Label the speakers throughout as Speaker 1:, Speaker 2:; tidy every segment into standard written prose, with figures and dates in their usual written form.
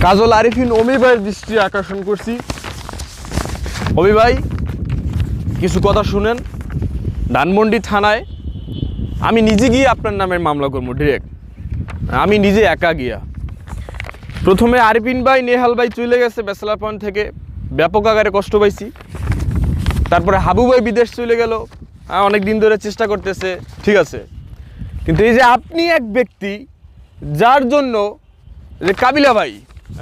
Speaker 1: কাজল আরিফিন অমি ভাইয়ের দৃষ্টি আকর্ষণ করছি। অমি ভাই কিছু কথা শুনেন। ধানমন্ডি থানায় আমি নিজে গিয়ে আপনার নামে মামলা করবো ডিরেক্ট, আমি নিজে একা গিয়া। প্রথমে আরিফিন ভাই নেহাল ভাই চলে গেছে ব্যাচেলার পয়েন্ট থেকে, ব্যাপক আকারে কষ্ট পাইছি। তারপরে হাবু ভাই বিদেশ চলে গেল, অনেক দিন ধরে চেষ্টা করতেছে, ঠিক আছে। কিন্তু এই যে আপনি এক ব্যক্তি যার জন্য যে কাবিলা ভাই,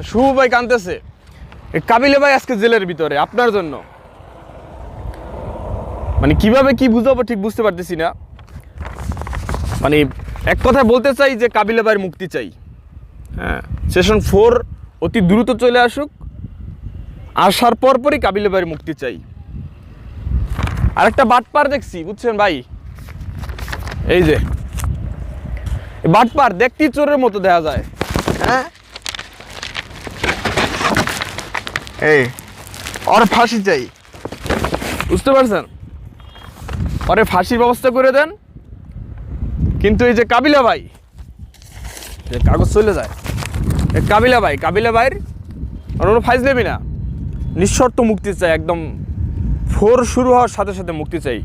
Speaker 1: শুভ ভাই কাঁদতেছে, কাবিলা ভাই আজকে জেলের ভিতরে আপনার জন্য। মানে কিভাবে কি বুঝাবো ঠিক বুঝতে পারতেছি না। মানে এক কথায় বলতে চাই যে কাবিলা ভাইয়ের মুক্তি চাই। হ্যাঁ, সেশন 4 অতি দ্রুত চলে আসুক, আসার পরপরই কাবিলা ভাইয়ের মুক্তি চাই। আর একটা বাটপার দেখছি, বুঝছেন ভাই, এই যে বাটপার দেখতেই চোরের মতো দেখা যায়। হ্যাঁ, এই ওর ফাঁসি চাই, বুঝতে পারছেন? ওরে ফাঁসির ব্যবস্থা করে দেন। কিন্তু এই যে কাবিলা ভাই, যে কাগজ চলে যায়, কাবিলা ভাইয়ের কোনো ফাইজলেমি না, নিঃশর্ত মুক্তি চাই। একদম 4 শুরু হওয়ার সাথে সাথে মুক্তি চাই।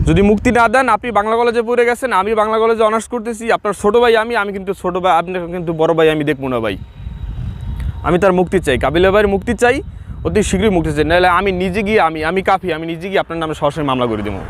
Speaker 1: যদি মুক্তি না দেন, আপনি বাংলা কলেজে পড়ে গেছেন, আমি বাংলা কলেজে অনার্স করতেছি, আপনার ছোটো ভাই আমি কিন্তু ছোটো ভাই, আপনি কিন্তু বড় ভাই আমি দেখবো না ভাই। আমি তার মুক্তি চাই, কাবিলা ভাইয়ের মুক্তি চাই, অতি শীঘ্রই মুক্তি চাই। নাহলে আমি নিজে গিয়ে আমি কাফি, আমি নিজে গিয়ে আপনার নামে সরাসরি মামলা করে দেবো।